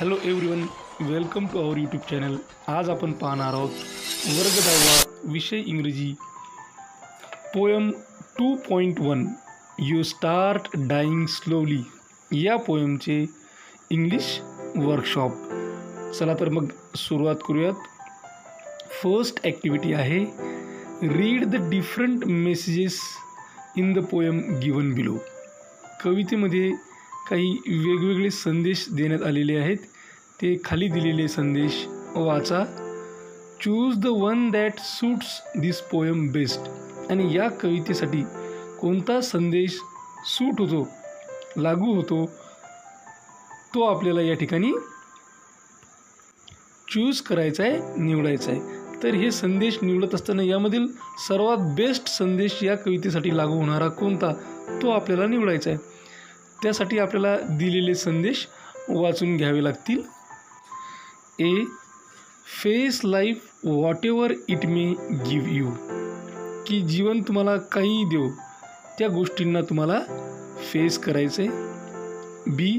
Hello everyone, welcome to our YouTube channel. आज आपण पाहणार आहोत वर्ग 10वा विषय इंग्रजी poem 2.1 you start dying slowly या पोयमचे इंग्लिश वर्कशॉप. चला तर मग सुरुवात करूयात. फर्स्ट ॲक्टिव्हिटी आहे read the different messages in the poem given below. कवितेमध्ये काही वेगवेगळे संदेश देण्यात आलेले आहेत. ते खाली दिलेले संदेश वाचा. Choose the one that suits this poem best. आणि या कवितेसाठी कोणता संदेश सूट होतो, लागू होतो, तो आपल्याला या ठिकाणी चूज करायचा आहे, निवडायचा आहे. तर हे संदेश निवडत असताना यामधील सर्वात बेस्ट संदेश या कवितेसाठी लागू होणारा कोणता, तो आपल्याला निवडायचा आहे. त्यासाठी आपल्याला दिलेले संदेश वाचून घ्यावे लागतील. A, face life whatever it may give you. की जीवन तुम्हाला काही देऊ, त्या गोष्टींना तुम्हाला फेस करायचं आहे. B,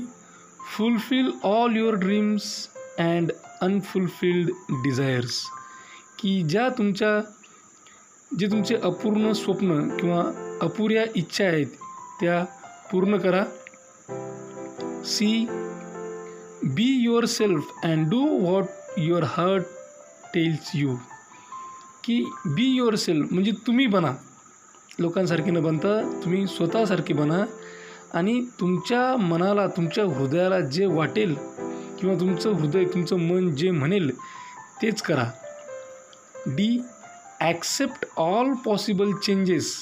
fulfil all your dreams and unfulfilled desires. की जे तुमचे अपूर्ण स्वप्न किंवा अपुऱ्या इच्छा आहेत त्या पूर्ण करा. C, be yourself and do what your heart tells you. की बी युअर सेल्फ म्हणजे तुम्ही बना, लोकांसारखे न बनता तुम्ही स्वतःसारखे बना आणि तुमच्या मनाला, तुमच्या हृदयाला जे वाटेल किंवा तुमचं हृदय, तुमचं मन जे म्हणेल तेच करा. D, accept all possible changes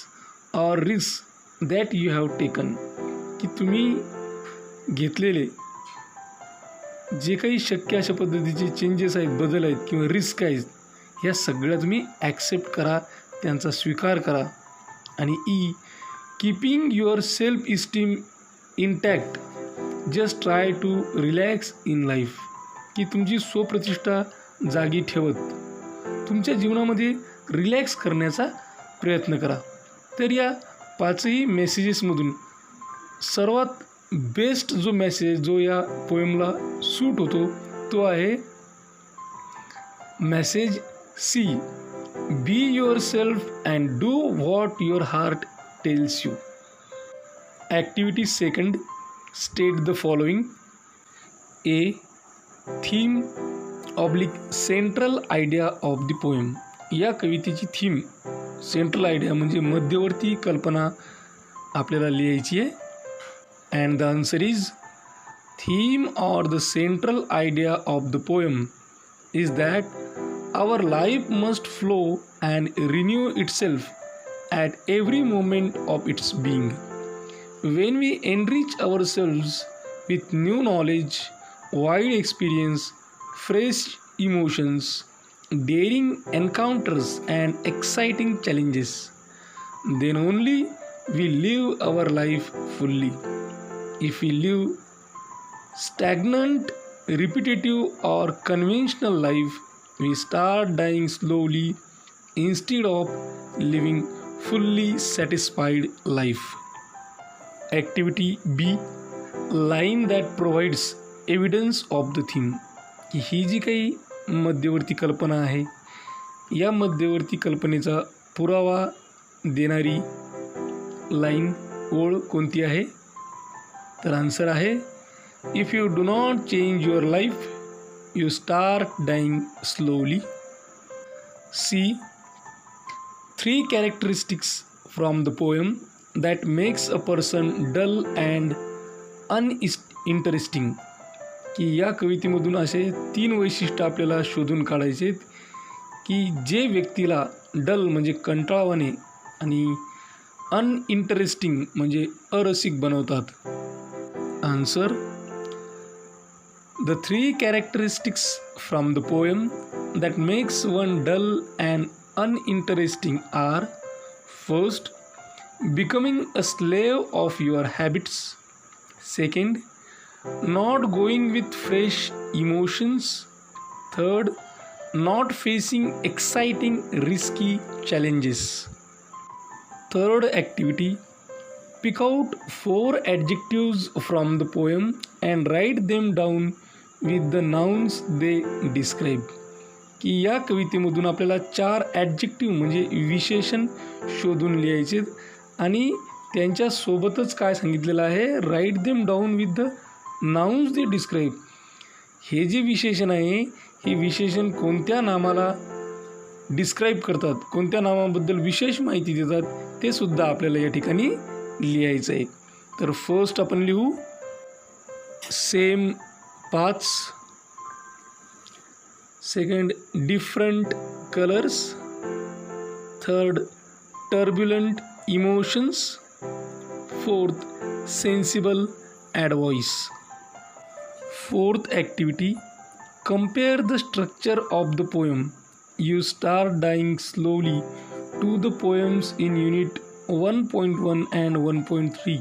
or risk that you have taken. की तुम्ही घेतलेले जे काही शक्य अशा पद्धतीचे चेंजेस आहेत, बदल आहेत किंवा रिस्क आहेत, ह्या सगळ्या तुम्ही ॲक्सेप्ट करा, त्यांचा स्वीकार करा. आणि E, keeping your self esteem intact just try to relax in life. की तुमची स्वप्रतिष्ठा जागी ठेवत तुमच्या जीवनामध्ये रिलॅक्स करण्याचा प्रयत्न करा. तर या पाचही मेसेजेसमधून सर्वात बेस्ट जो मेसेज जो या पोएमला सूट होतो तो आहे message C, be yourself and do what your heart tells you. Activity second, state the following. A, theme oblique central idea of the poem. या कवितेची थीम, सेंट्रल आयडिया म्हणजे मध्यवर्ती कल्पना आपल्याला लिहायची आहे. And the answer is, theme or the central idea of the poem is that our life must flow and renew itself at every moment of its being. When we enrich ourselves with new knowledge, wide experience, fresh emotions, daring encounters and exciting challenges, then only we live our life fully. If we live stagnant, repetitive or conventional life, we start dying slowly instead of living fully satisfied life. Activity B, line that provides evidence of the theme. ही जी काही मध्यवर्ती कल्पना आहे, या मध्यवर्ती कल्पनेचा पुरावा देणारी line, ओळ कोणती आहे? तर आन्सर आहे, if you do not change your life you start dying slowly. C, 3 characteristics from the poem that makes a person dull and uninteresting. की या कवितेमधून असे 3 वैशिष्ट्य आपल्याला शोधून काढायचे आहेत की जे व्यक्तीला डल म्हणजे कंटाळवाणे आणि अनइंटरेस्टिंग म्हणजे अरसिक बनवतात. Answer, the 3 characteristics from the poem that makes one dull and uninteresting are: first, becoming a slave of your habits; second, not going with fresh emotions; third, not facing exciting risky challenges. Third activity, pick out 4 adjectives from the poem and write them down with the nouns they describe, की या कवितेमधून आपल्याला 4 adjective म्हणजे विशेषण शोधून लिहायचे आणि त्यांच्यासोबतच काय सांगितलेलं आहे, write them down with the nouns they describe. हे जे विशेषण आहे हे विशेषण कोणत्या नामाला डिस्क्राईब करतात, कोणत्या नामाबद्दल विशेष माहिती देतात ते सुद्धा आपल्याला या ठिकाणी लिहायचं आहे. तर फर्स्ट आपण लिहू same 5, second different colours, third turbulent emotions, fourth sensible advice. Fourth activity, compare the structure of the poem. You start dying slowly to the poems in unit 1.1 and 1.3.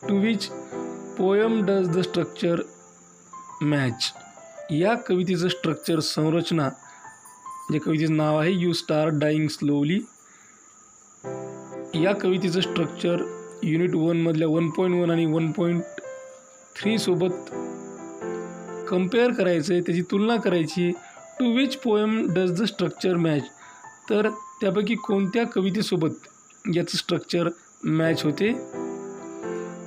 To which poem does the structure match? या कवितेचं structure संरचना, जे कवितेचं नाव आहे you start dying slowly, या कवितेचं structure unit 1मधल्या 1.1 आणि 1.3 सोबत compare करायचं आहे, त्याची तुलना करायची. To which poem does the structure match, तर त्यापैकी कोणत्या कवितेसोबत याचं स्ट्रक्चर मॅच होते.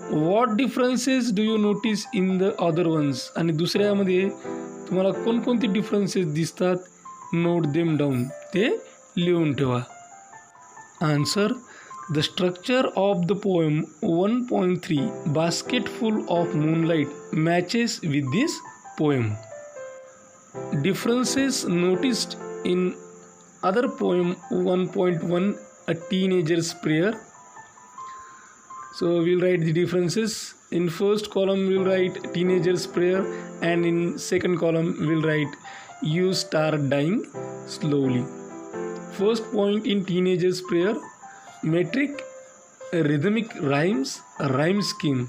What differences do you notice in the other ones, आणि दुसऱ्यामध्ये तुम्हाला कोणकोणते डिफरन्सेस दिसतात, नोट देम डाऊन, ते लिहून ठेवा. Answer, the structure of the poem 1.3 basketful of moonlight matches with this poem. Differences noticed in other poem 1.1 A Teenager's Prayer. So we'll write the differences. In first column we'll write Teenager's Prayer, and in second column we'll write You Start Dying Slowly. First point in Teenager's Prayer, metric rhythmic rhymes, rhyme scheme,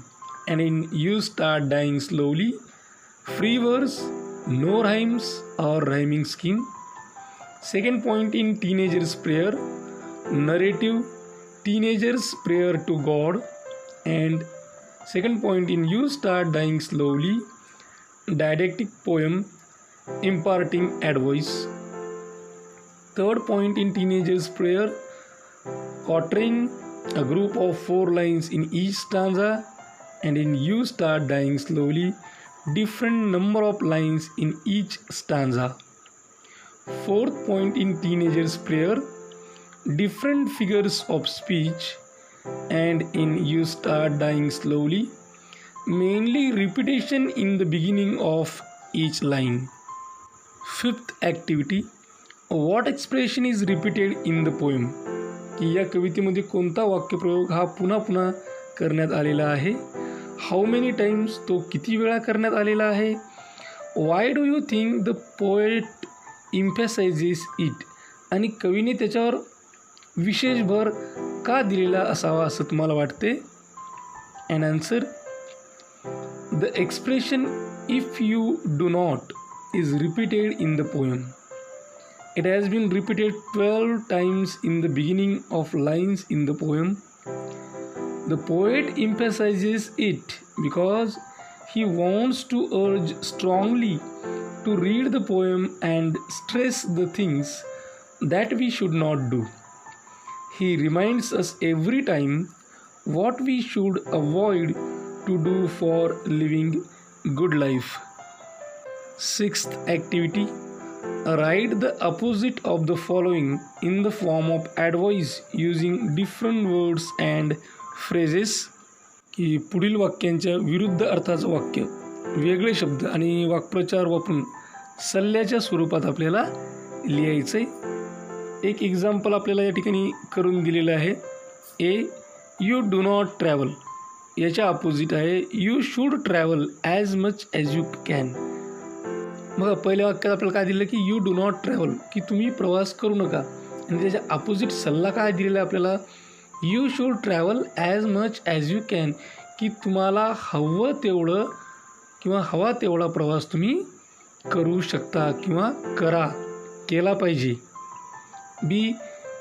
and in You Start Dying Slowly, free verse, no rhymes or rhyming scheme. Second point in Teenager's Prayer, narrative, teenager's prayer to God. And second point in You Start Dying Slowly, didactic poem imparting advice. Third point in Teenager's Prayer, quatrain, a group of 4 lines in each stanza. And in You Start Dying Slowly, different number of lines in each stanza. Fourth point in Teenager's Prayer, different figures of speech. And in You Start Dying Slowly, mainly repetition in the beginning of each line. Fifth activity, what expression is repeated in the poem, की या कवितेमध्ये कोणता वाक्यप्रयोग हा पुन्हा पुन्हा करण्यात आलेला आहे. हाऊ मेनी टाइम्स, तो किती वेळा करण्यात आलेला आहे. Why do you think the poet emphasises it, आणि कवीने त्याच्यावर विशेष भर का दिलेला असावा असं तुम्हाला वाटते. And answer, the expression if you do not is repeated in the poem. It has been repeated 12 times in the beginning of lines in the poem. The poet emphasizes it because he wants to urge strongly to read the poem and stress the things that we should not do. He reminds us every time what we should avoid to do for living good life. Sixth activity, write the opposite of the following in the form of advice using different words and phrases, की पुढील वाक्यांच्या विरुद्ध अर्थाचं वाक्य, वेगळे शब्द आणि वाक्प्रचार वापरून सल्ल्याच्या स्वरूपात आपल्याला लिहायचं आहे. एक एक्झाम्पल आपल्याला या ठिकाणी करून दिलेलं आहे. ए, यू डू नॉट ट्रॅव्हल, याच्या अपोजिट आहे you should travel as much as you can. मग पहिल्या वाक्यात आपल्याला काय दिलं की यू डू नॉट ट्रॅव्हल, की तुम्ही प्रवास करू नका, आणि त्याच्या अपोजिट सल्ला काय दिलेला आहे आपल्याला, you should travel as much as you can, की तुम्हाला हवं तेवढं किंवा हवा तेवढा प्रवास तुम्ही करू शकता किंवा केला पाहिजे. B,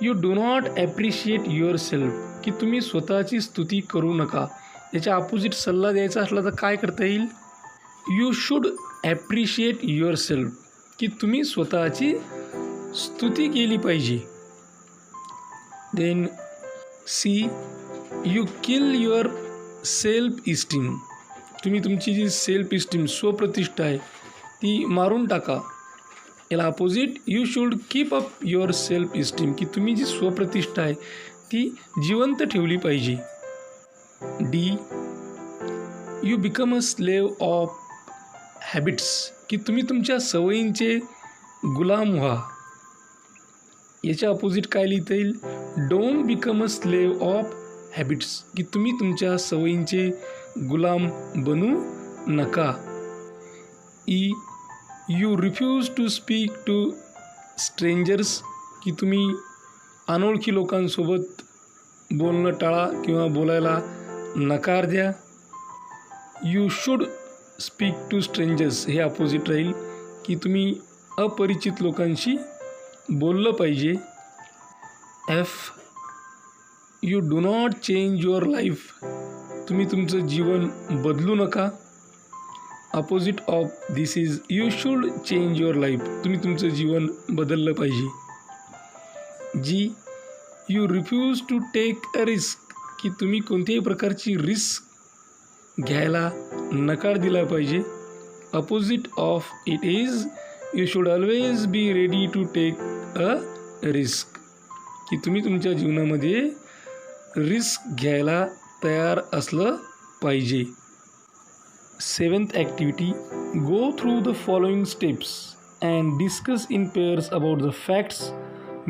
you do not appreciate your self, की तुम्ही स्वतःची स्तुती करू नका. याच्या अपोजिट सल्ला द्यायचा असला तर काय करता येईल, you should appreciate your self, की तुम्ही स्वतःची स्तुती केली पाहिजे. Then C, you kill your self esteem, तुम्ही तुमची जी सेल्फ इस्टीम स्वप्रतिष्ठा आहे ती मारून टाका. याला opposite, you should keep up your self esteem, की तुम्ही जी स्वप्रतिष्ठा आहे ती जिवंत ठेवली पाहिजे. D, you become a slave of habits, की तुम्ही तुमच्या सवयींचे गुलाम व्हा. याच्या अपोजिट काय लिहिता येईल, don't become a slave of habits, की तुम्ही तुमच्या सवयींचे गुलाम बनू नका. E, you refuse to speak to strangers, की तुम्ही अनोळखी लोकांसोबत बोलणं टाळा किंवा बोलायला नकार द्या. You should speak to strangers हे अपोजिट राहील, की तुम्ही अपरिचित लोकांशी बोललं पाहिजे. F, you do not change your life, तुम्ही तुमचं जीवन बदलू नका. Opposite of this is you should change your life, तुम्ही तुमचं जीवन बदललं पाहिजे. G, you refuse to take a risk, की तुम्ही कोणत्याही प्रकारची रिस्क घ्यायला नकार दिला पाहिजे. Opposite of it is you should always be ready to take a risk, की तुम्ही तुमच्या जीवनामध्ये रिस्क घ्यायला तयार असलं पाहिजे. 7th activity, go through the following steps and discuss in pairs about the facts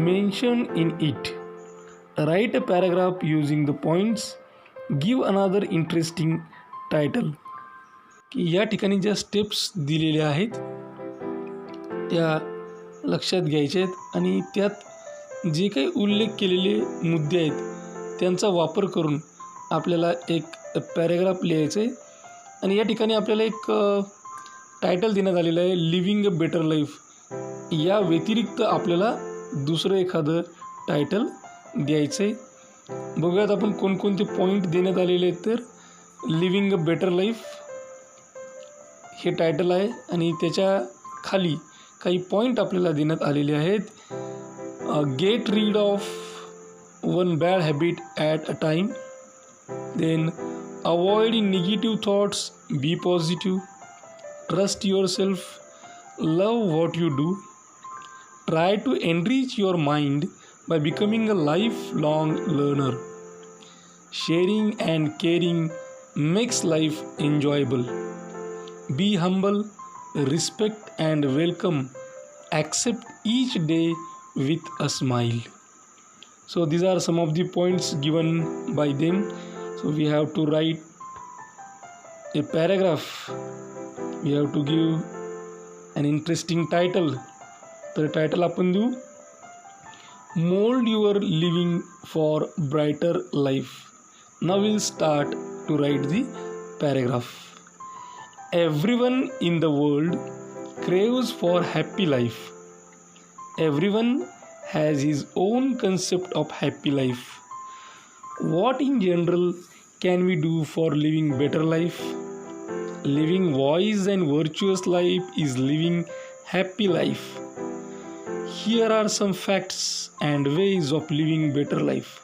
mentioned in it. Write a paragraph using the points. Give another interesting title. की या ठिकाणी ज्या स्टेप्स दिलेल्या आहेत त्या लक्षात घ्यायच्या आहेत आणि त्यात जे काही उल्लेख केलेले मुद्दे आहेत त्यांचा वापर करून आपल्याला एक पॅराग्राफ लिहायचं आहे. आणि या ठिकाणी आपल्याला एक टायटल देण्यात आलेलं आहे, लिव्हिंग अ बेटर लाईफ. या व्यतिरिक्त आपल्याला दुसरं एखादं टायटल द्यायचं आहे. बघूयात आपण कोणकोणते पॉईंट देण्यात आलेले आहेत. तर लिव्हिंग अ बेटर लाईफ हे टायटल आहे आणि त्याच्या खाली काही पॉईंट आपल्याला देण्यात आलेले आहेत. Get rid of one bad habit at a time. Then avoid negative thoughts, be positive, trust yourself, love what you do, try to enrich your mind by becoming a lifelong learner, sharing and caring makes life enjoyable, be humble, respect and welcome, accept each day with a smile. So these are some of the points given by them. So we have to write a paragraph. We have to give an interesting title. तर title आपण देऊ, mould your living for brighter life. Now will start to write the paragraph. Everyone in the world craves for happy life. Everyone has his own concept of happy life. What in general can we do for living better life? Living wise and virtuous life is living happy life. Here are some facts and ways of living better life.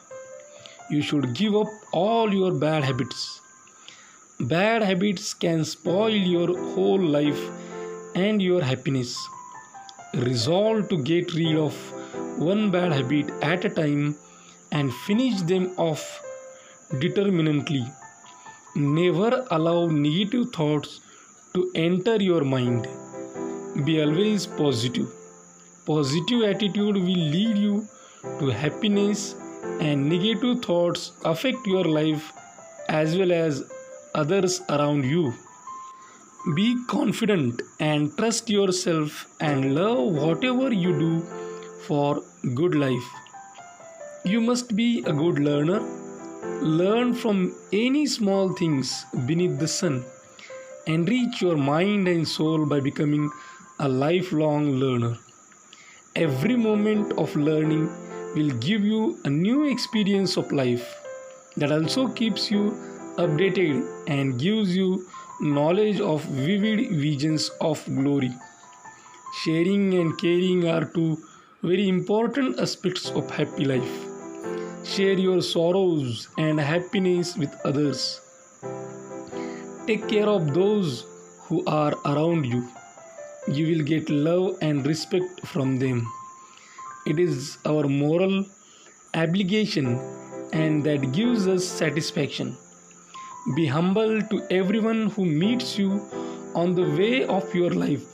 You should give up all your bad habits. Bad habits can spoil your whole life and your happiness. Resolve to get rid of one bad habit at a time and finish them off determinedly. Never allow negative thoughts to enter your mind. Be always positive. Positive attitude will lead you to happiness, and negative thoughts affect your life as well as others around you. Be confident and trust yourself and love whatever you do for good life. You must be a good learner. Learn from any small things beneath the sun. Enrich your mind and soul by becoming a lifelong learner. Every moment of learning will give you a new experience of life that also keeps you updated and gives you knowledge of vivid visions of glory. Sharing and caring are two very important aspects of happy life. Share your sorrows and happiness with others. Take care of those who are around you. You will get love and respect from them. It is our moral obligation and that gives us satisfaction. Be humble to everyone who meets you on the way of your life.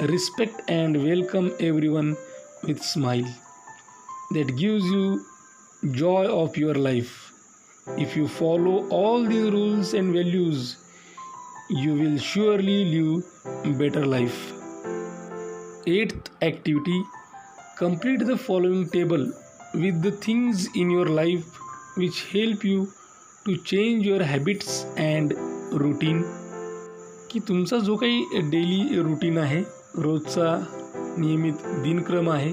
Respect and welcome everyone with smile. That gives you joy of your life. If you follow all these rules and values, you will surely live better life. Eighth activity, complete the following table with the things in your life which help you to change your habits and routine. की तुमचा जो काही daily routine आहे, रोजचा नियमित दिनक्रम आहे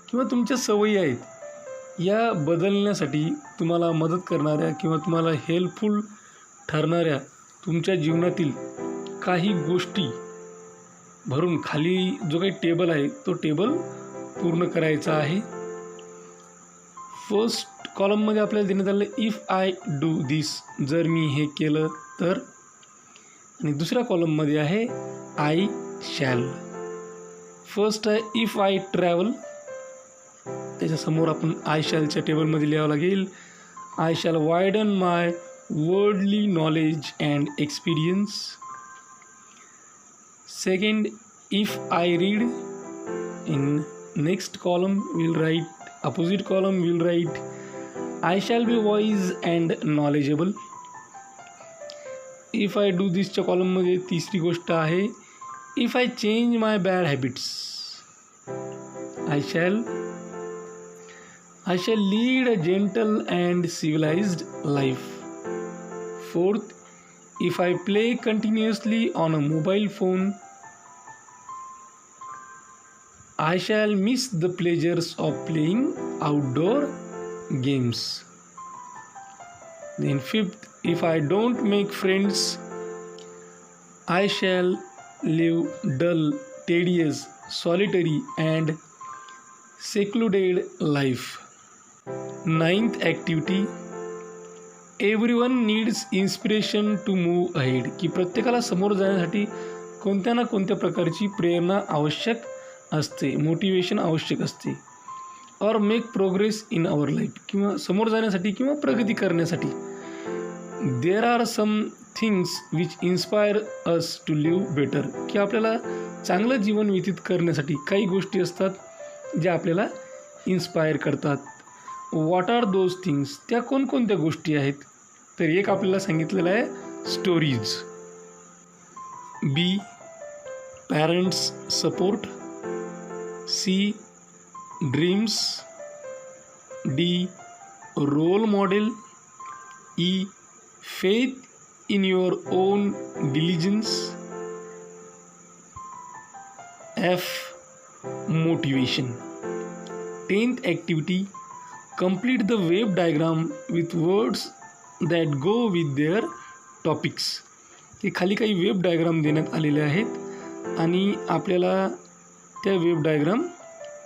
किंवा तुमच्या सवयी आहेत, या बदलण्यासाठी तुम्हाला मदत करणाऱ्या किंवा तुम्हाला हेल्पफुल ठरणाऱ्या तुमच्या जीवनातील काही गोष्टी भरून खाली जो काही टेबल आहे तो टेबल पूर्ण करायचा आहे. फर्स्ट कॉलममध्ये आपल्याला देण्यात आलं इफ आय डू दिस, जर मी हे केलं तर. आणि दुसऱ्या कॉलममध्ये आहे आय शॅल. फर्स्ट आहे इफ आय ट्रॅव्हल, त्याच्यासमोर आपण आय शॅलच्या टेबलमध्ये लिहावं लागेल I shall widen my worldly knowledge and experience. Second if I read, in next column we'll write, opposite column we'll write I shall be wise and knowledgeable. if I do this च्या column मध्ये तिसरी गोष्ट आहे if I change my bad habits, I shall lead a gentle and civilized life. Fourth, if I play continuously on a mobile phone, I shall miss the pleasures of playing outdoor games. Then fifth, if I don't make friends, I shall live dull, tedious, solitary and secluded life. Ninth activity, everyone needs inspiration to move ahead. की प्रत्येकाला समोर जाण्यासाठी कोणत्या ना कोणत्या प्रकारची प्रेरणा आवश्यक असते, मोटिवेशन आवश्यक असते. और make progress in our life, किंवा समोर जाण्यासाठी किंवा प्रगती करण्यासाठी. There are some things which inspire us to live better, की आपल्याला चांगलं जीवन व्यतीत करण्यासाठी काही गोष्टी असतात ज्या आपल्याला इन्स्पायर करतात. व्हॉट आर दोज थिंग्स, त्या कोणकोणत्या गोष्टी आहेत? तर एक आपल्याला सांगितलेलं आहे stories. B parents support. C dreams. D role model. E faith in your own diligence. F motivation. 10th activity, complete the web diagram with words that go with their topics. हे खाली काही वेब डायग्राम देण्यात आलेले आहेत आणि आपल्याला त्या web diagram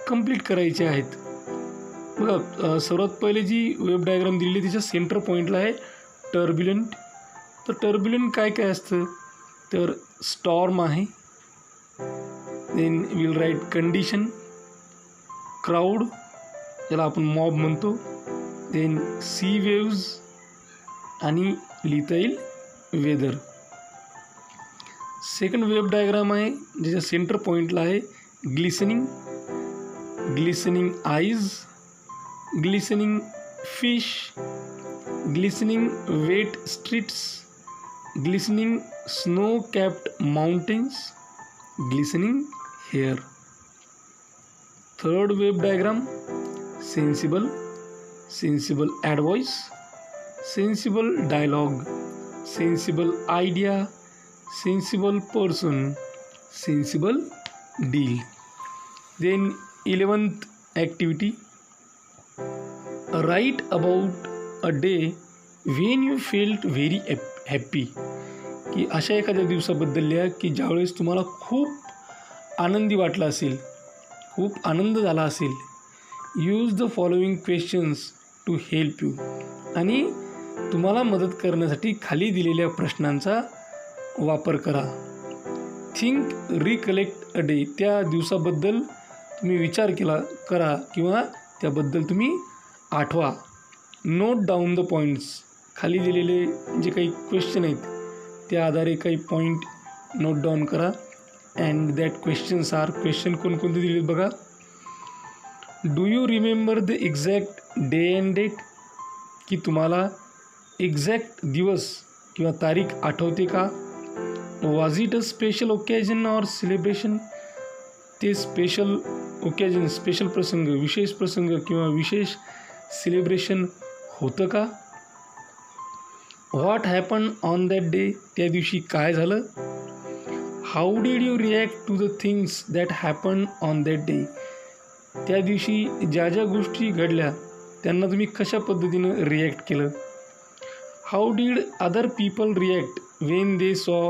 complete करायचे आहेत. बघा, सर्वात पहिले जी वेब डायग्राम दिलेली तिच्या सेंटर पॉईंटला आहे टर्ब्युलंट. तर टर्ब्युलंट काय काय असतं, तर स्टॉर्म आहे. Then will write condition. Crowd, ज्याला आपण मॉब म्हणतो. देन सी वेव्ज आणि लिहिता येईल वेदर. सेकंड वेब डायग्राम आहे ज्याच्या सेंटर पॉईंटला आहे glistening. Glistening eyes, glistening fish, glistening wet streets, glistening snow capped mountains, glistening hair. Third web diagram sensible. Sensible advice, sensible dialogue, sensible idea, sensible person, sensible deal. Then 11th activity, write about a day when you felt very happy. की अशा एखाद्या दिवसाबद्दल लिहा की ज्यावेळेस तुम्हाला खूप आनंदी वाटला असेल, खूप आनंद झाला असेल. Use the following questions to help you. आणि तुम्हाला मदत करण्यासाठी खाली दिलेल्या प्रश्नांचा वापर करा. Think, recollect a day. त्या दिवसाबद्दल तुम्ही विचार करा किंवा त्याबद्दल तुम्ही आठवा. Note down the points. खाली दिलेले जे काही क्वेश्चन आहेत त्या आधारे काही पॉईंट नोट डाऊन करा. And that questions are, question कोणकोणते दिलेत बघा. Do you remember the exact day and date. की तुम्हाला एक्झॅक्ट दिवस किंवा तारीख आठवते का. Was it a special occasion or celebration. ते स्पेशल ओकेजन, स्पेशल प्रसंग, विशेष प्रसंग किंवा विशेष सेलिब्रेशन होतं का. What happen on that day. त्या दिवशी काय झालं. How did you react to the things that happen on that day. त्या दिवशी ज्या ज्या गोष्टी घडल्या त्यांना तुम्ही कशा पद्धतीनं रिॲक्ट केलं. How did other people react when they saw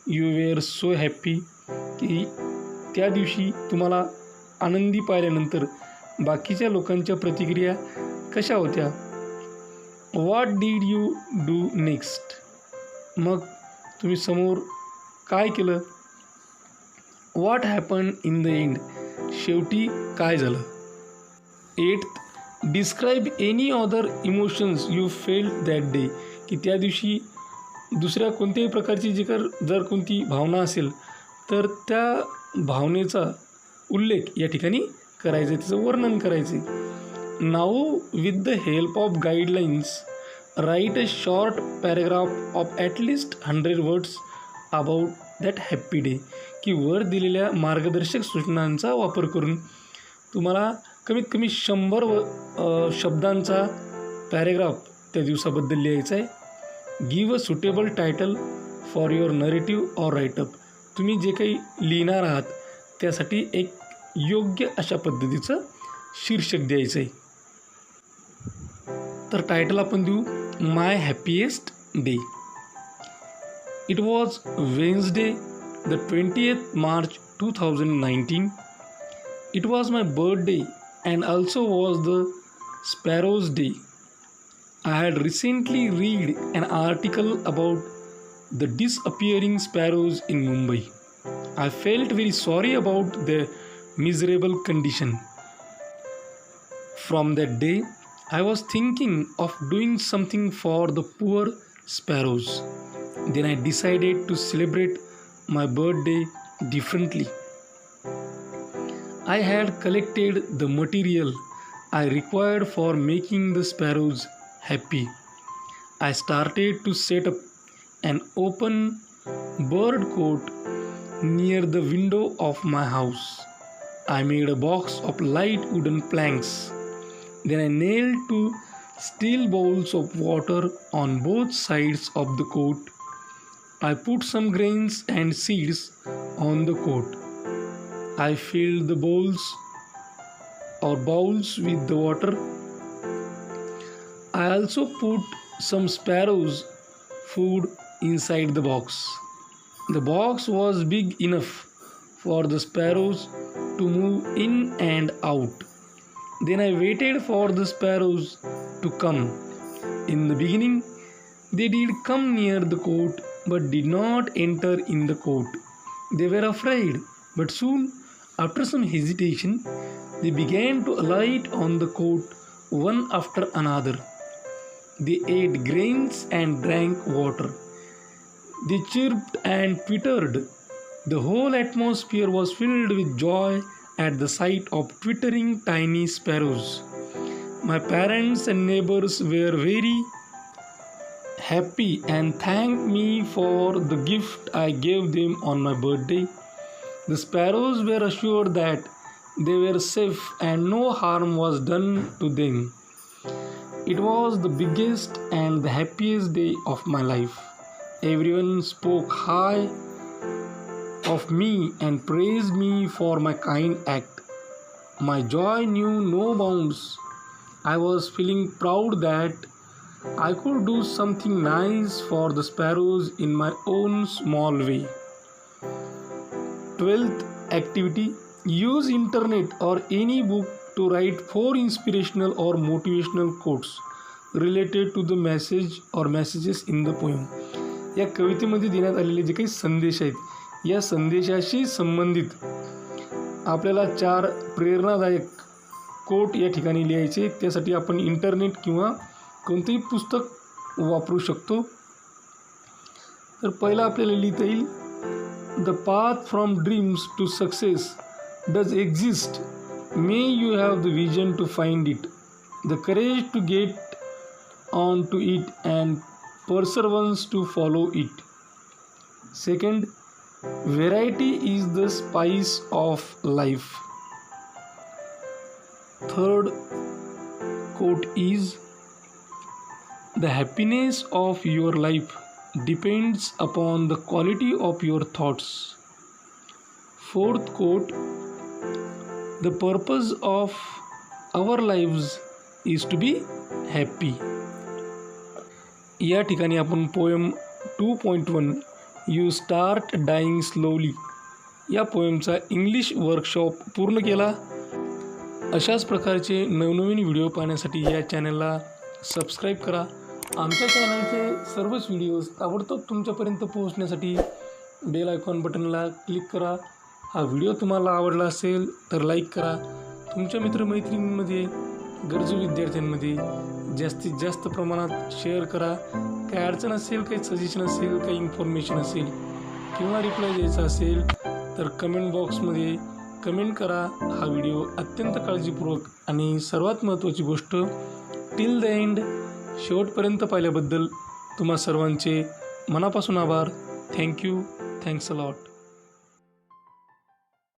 you wear so happy. की त्या दिवशी तुम्हाला आनंदी पाहिल्यानंतर बाकीच्या लोकांच्या प्रतिक्रिया कशा होत्या. What did you do next. मग तुम्ही समोर काय केलं. What happen in the end. शेवटी काय झालं. 8th, describe any other emotions you felt that day. की त्या दिवशी दुसऱ्या कोणत्याही प्रकारची जर कोणती भावना असेल तर त्या भावनेचा उल्लेख या ठिकाणी करायचा, त्याचं वर्णन करायचे. Now with the help of guidelines right a short paragraph of at least 100 words about that happy day. की वर दिलेल्या मार्गदर्शक सूचनांचा वापर करून तुम्हाला कमीत कमी 100 शब्दांचा पॅरेग्राफ त्या दिवसाबद्दल लिहायचा आहे. Give a suitable title for your narrative or write-up. तुम्ही जे काही लिहिणार आहात त्यासाठी एक योग्य अशा पद्धतीचं शीर्षक द्यायचं आहे. तर टायटल आपण देऊ my happiest day. It was Wednesday the 20th March 2019. It was my birthday and also was the Sparrow's Day. I had recently read an article about the disappearing sparrows in Mumbai. I felt very sorry about their miserable condition. From that day, I was thinking of doing something for the poor sparrows. Then I decided to celebrate my birthday differently. I had collected the material I required for making the sparrows happy. I started to set up an open bird cote near the window of my house. I made a box of light wooden planks. Then I nailed 2 steel bowls of water on both sides of the cote. I put some grains and seeds on the cote. I filled the bowls with the water. I also put some sparrows' food inside the box. The box was big enough for the sparrows to move in and out. Then I waited for the sparrows to come. In the beginning, they did come near the cote but did not enter in the cote. They were afraid, but soon, after some hesitation, they began to alight on the cote one after another. They ate grains and drank water. They chirped and twittered. The whole atmosphere was filled with joy at the sight of twittering tiny sparrows. My parents and neighbors were very happy and thanked me for the gift I gave them on my birthday. The sparrows were assured that they were safe and no harm was done to them. It was the biggest and the happiest day of my life. Everyone spoke high of me and praised me for my kind act. My joy knew no bounds. I was feeling proud that I could do something nice for the sparrows in my own small way. 12th activity, use internet or any book to write 4 inspirational or motivational quotes related to the message or messages in the poem. या कवितेमध्ये देण्यात आलेले जे काही संदेश आहेत या संदेशाशी संबंधित आपल्याला 4 प्रेरणादायक कोट या ठिकाणी लिहायचे. त्यासाठी आपण इंटरनेट किंवा कोणतेही पुस्तक वापरू शकतो. तर पहिला आपल्याला लिहिता येईल, the path from dreams to success does exist, may you have the vision to find it, the courage to get on to it and perseverance to follow it. Second, variety is the spice of life. Third quote is, the happiness of your life depends upon the quality of your thoughts. Fourth quote, the purpose of our lives is to be happy. या ठिकाणी आपण poem 2.1 you start dying slowly या पोएमचा English workshop पूर्ण केला. अशाच प्रकारचे नवनवीन व्हिडिओ पाहण्यासाठी या चॅनलला सबस्क्राईब करा. आमच्या चॅनलचे सर्वच व्हिडिओज ताबडतोब तुमच्यापर्यंत पोहोचण्यासाठी बेल आयकॉन बटनला क्लिक करा. हा व्हिडिओ तुम्हाला आवडला असेल तर लाईक करा. तुमच्या मित्रमैत्रिणींमध्ये गरजू विद्यार्थ्यांमध्ये जास्तीत जास्त प्रमाणात शेअर करा. काही अडचण असेल, काही सजेशन असेल, काही इन्फॉर्मेशन असेल किंवा रिप्लाय द्यायचा असेल तर कमेंट बॉक्समध्ये कमेंट करा. हा व्हिडिओ अत्यंत काळजीपूर्वक आणि सर्वात महत्त्वाची गोष्ट टिल द एंड शेवटपर्यंत पाहिल्याबद्दल तुम्हा सर्वांचे मनापासून आभार. थँक्यू. Thanks a lot.